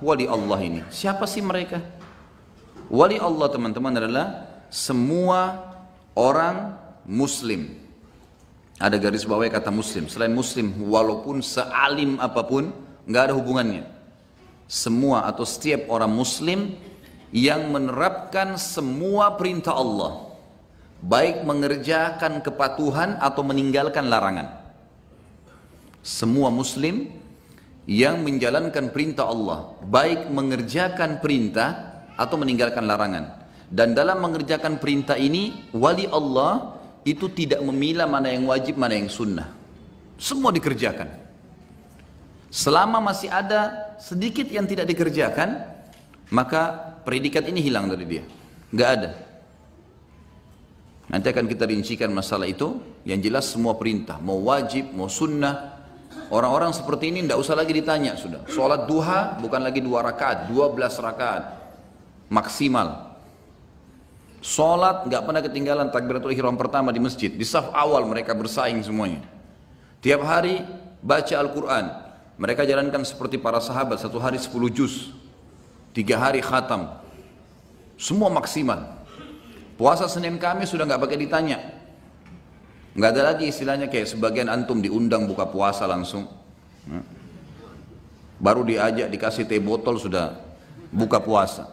wali Allah ini. Siapa sih mereka? Wali Allah teman-teman adalah semua orang muslim. Ada garis bawah kata muslim. Selain muslim, walaupun sealim apapun, nggak ada hubungannya. Semua atau setiap orang muslim yang menerapkan semua perintah Allah, baik mengerjakan kepatuhan atau meninggalkan larangan. Semua muslim yang menjalankan perintah Allah, baik mengerjakan perintah atau meninggalkan larangan. Dan dalam mengerjakan perintah ini, wali Allah itu tidak memilah mana yang wajib, mana yang sunnah. Semua dikerjakan. Selama masih ada sedikit yang tidak dikerjakan, maka predikat ini hilang dari dia. Nggak ada. Nanti akan kita rincikan masalah itu. Yang jelas semua perintah, mau wajib, mau sunnah. Orang-orang seperti ini tidak usah lagi ditanya sudah. Sholat duha bukan lagi 2 rakaat, 12 rakaat maksimal. Sholat nggak pernah ketinggalan takbiratul ihram pertama di masjid. Di saf awal mereka bersaing semuanya. Tiap hari baca Al-Quran. Mereka jalankan seperti para sahabat, 1 hari 10 juz, 3 hari khatam. Semua maksimal. Puasa Senin Kamis sudah nggak pakai ditanya. Nggak ada lagi istilahnya kayak sebagian antum diundang buka puasa langsung. Baru diajak dikasih teh botol sudah buka puasa.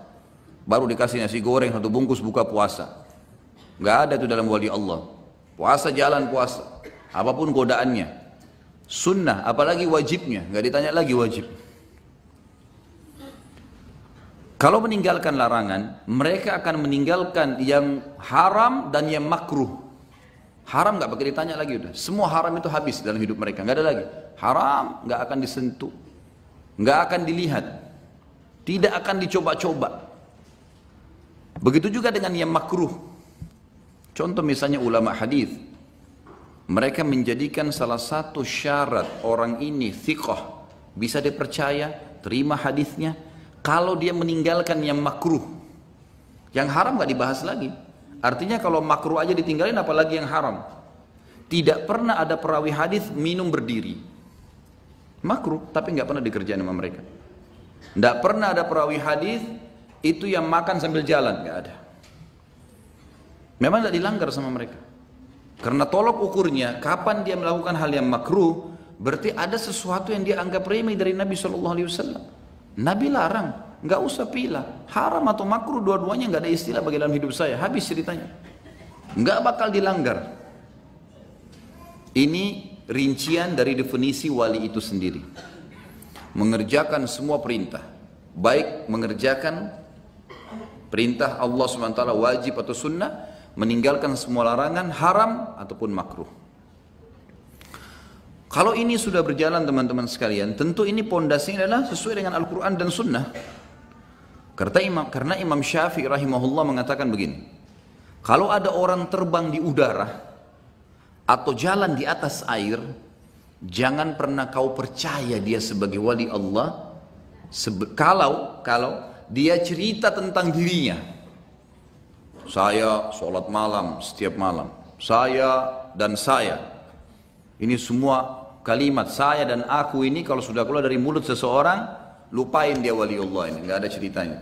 Baru dikasih nasi goreng 1 bungkus buka puasa. Nggak ada itu dalam wali Allah. Puasa jalan puasa. Apapun godaannya. Sunnah, apalagi wajibnya, nggak ditanya lagi wajib. Kalau meninggalkan larangan, mereka akan meninggalkan yang haram dan yang makruh. Haram nggak pakai ditanya lagi udah. Semua haram itu habis dalam hidup mereka, nggak ada lagi. Haram nggak akan disentuh, nggak akan dilihat, tidak akan dicoba-coba. Begitu juga dengan yang makruh. Contoh misalnya ulama hadis. Mereka menjadikan salah satu syarat orang ini thiqah, bisa dipercaya, terima hadisnya, kalau dia meninggalkan yang makruh. Yang haram gak dibahas lagi. Artinya kalau makruh aja ditinggalin apalagi yang haram. Tidak pernah ada perawi hadis minum berdiri. Makruh, tapi gak pernah dikerjain sama mereka. Tidak pernah ada perawi hadis itu yang makan sambil jalan, gak ada. Memang tidak dilanggar sama mereka. Karena tolok ukurnya, kapan dia melakukan hal yang makruh, berarti ada sesuatu yang dia anggap remeh dari Nabi SAW. Nabi larang, nggak usah pilih, haram atau makruh dua-duanya nggak ada istilah bagi dalam hidup saya, habis ceritanya. Nggak bakal dilanggar. Ini rincian dari definisi wali itu sendiri. Mengerjakan semua perintah, baik mengerjakan perintah Allah SWT wajib atau sunnah, meninggalkan semua larangan haram ataupun makruh. Kalau ini sudah berjalan teman-teman sekalian, tentu ini pondasinya adalah sesuai dengan Al-Quran dan Sunnah. Karena Imam Syafi'i rahimahullah mengatakan begini, kalau ada orang terbang di udara atau jalan di atas air, jangan pernah kau percaya dia sebagai wali Allah kalau dia cerita tentang dirinya. Saya sholat malam setiap malam. Saya dan saya. Ini semua kalimat saya dan aku ini kalau sudah keluar dari mulut seseorang, lupain dia waliullah ini, nggak ada ceritanya.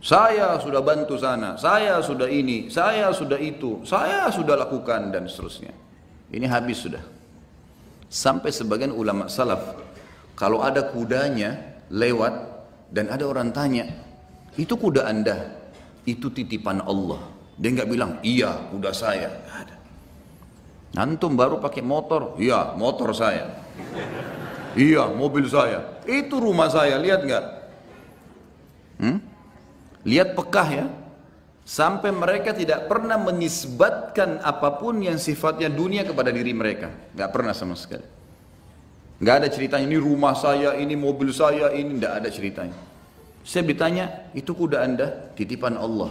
Saya sudah bantu sana, saya sudah ini, saya sudah itu, saya sudah lakukan dan seterusnya. Ini habis sudah. Sampai sebagian ulama salaf, kalau ada kudanya lewat dan ada orang tanya, itu kuda Anda? Itu titipan Allah. Dia nggak bilang, iya kuda saya. Nggak ada. Antum baru pakai motor, iya motor saya. Iya mobil saya. Itu rumah saya, lihat nggak? Lihat pekah ya. Sampai mereka tidak pernah menisbatkan apapun yang sifatnya dunia kepada diri mereka. Nggak pernah sama sekali. Nggak ada ceritanya, ini rumah saya, ini mobil saya, ini nggak ada ceritanya. Saya ditanya, itu kuda Anda? Titipan Allah.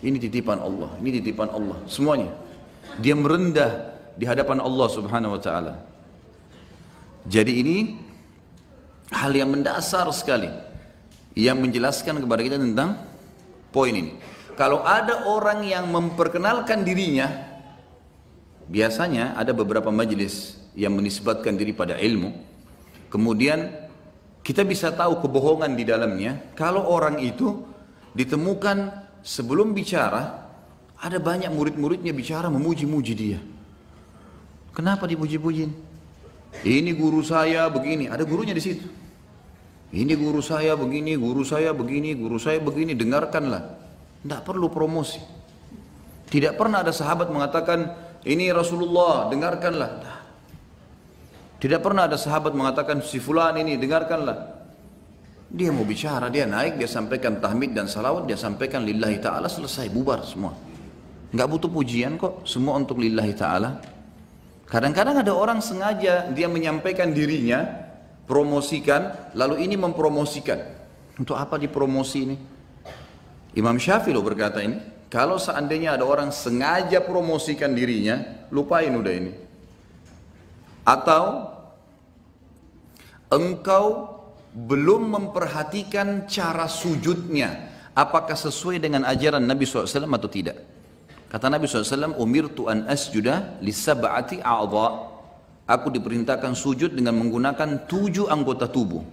Ini titipan Allah, ini titipan Allah. Semuanya. Dia merendah di hadapan Allah Subhanahu wa ta'ala. Jadi ini hal yang mendasar sekali yang menjelaskan kepada kita tentang poin ini. Kalau ada orang yang memperkenalkan dirinya, biasanya ada beberapa majelis yang menisbatkan diri pada ilmu, kemudian Kita bisa tahu kebohongan di dalamnya kalau orang itu ditemukan sebelum bicara, ada banyak murid-muridnya bicara memuji-muji dia. Kenapa dipuji-pujiin? Ini guru saya begini, ada gurunya di situ. Ini guru saya begini, guru saya begini, guru saya begini, dengarkanlah. Tidak perlu promosi. Tidak pernah ada sahabat mengatakan, ini Rasulullah, dengarkanlah. Tidak pernah ada sahabat mengatakan, si fulan ini, dengarkanlah. Dia mau bicara, dia naik, dia sampaikan tahmid dan salawat, dia sampaikan lillahi ta'ala, selesai, bubar semua. Nggak butuh pujian kok, semua untuk lillahi ta'ala. Kadang-kadang ada orang sengaja dia menyampaikan dirinya, promosikan, lalu ini mempromosikan. Untuk apa dipromosi ini? Imam Syafi'i loh berkata ini, kalau seandainya ada orang sengaja promosikan dirinya, lupain udah ini. Atau engkau belum memperhatikan cara sujudnya, apakah sesuai dengan ajaran Nabi SAW atau tidak. Kata Nabi SAW, umirtu an asjuda lisab'ati a'dha. Aku diperintahkan sujud dengan menggunakan 7 anggota tubuh.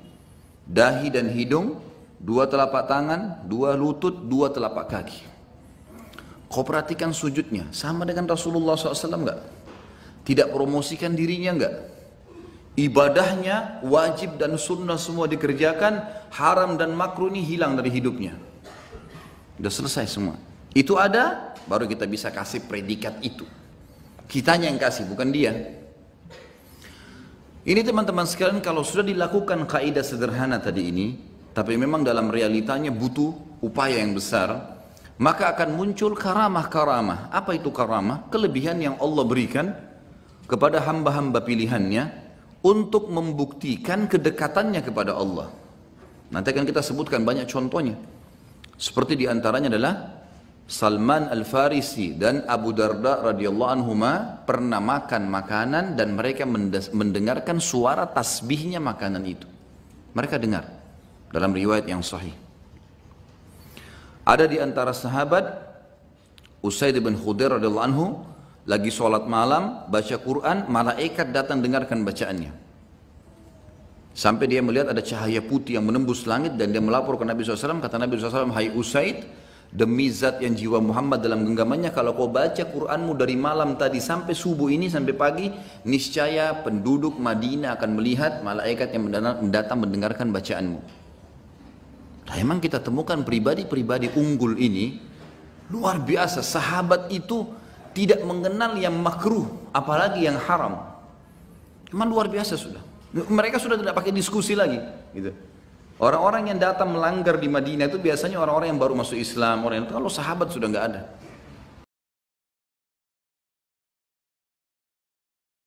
Dahi dan hidung, 2 telapak tangan, 2 lutut, 2 telapak kaki. Kau perhatikan sujudnya, sama dengan Rasulullah SAW enggak? Tidak promosikan dirinya enggak? Ibadahnya wajib dan sunnah semua dikerjakan, haram dan makruh ini hilang dari hidupnya. Sudah selesai semua. Itu ada, baru kita bisa kasih predikat itu. Kitanya yang kasih, bukan dia. Ini teman-teman sekalian, kalau sudah dilakukan kaidah sederhana tadi ini, tapi memang dalam realitanya butuh upaya yang besar, maka akan muncul karamah-karamah. Apa itu karamah? Kelebihan yang Allah berikan kepada hamba-hamba pilihannya untuk membuktikan kedekatannya kepada Allah. Nanti akan kita sebutkan banyak contohnya. Seperti diantaranya adalah Salman Al-Farisi dan Abu Darda radhiyallahu anhuma pernah makan makanan dan mereka mendengarkan suara tasbihnya makanan itu. Mereka dengar dalam riwayat yang sahih. Ada di antara sahabat Usaid bin Khudair radhiyallahu anhu lagi sholat malam baca Quran, malaikat datang dengarkan bacaannya. Sampai dia melihat ada cahaya putih yang menembus langit dan dia melapor ke Nabi SAW. Kata Nabi SAW, hai Usaid, demi zat yang jiwa Muhammad dalam genggamannya, kalau kau baca Quranmu dari malam tadi sampai subuh ini sampai pagi, niscaya penduduk Madinah akan melihat malaikat yang datang mendengarkan bacaanmu. Nah, emang kita temukan pribadi-pribadi unggul ini luar biasa. Sahabat itu tidak mengenal yang makruh, apalagi yang haram. Emang luar biasa sudah. Mereka sudah tidak pakai diskusi lagi, gitu. Orang-orang yang datang melanggar di Madinah itu biasanya orang-orang yang baru masuk Islam, orang yang kalau sahabat sudah nggak ada.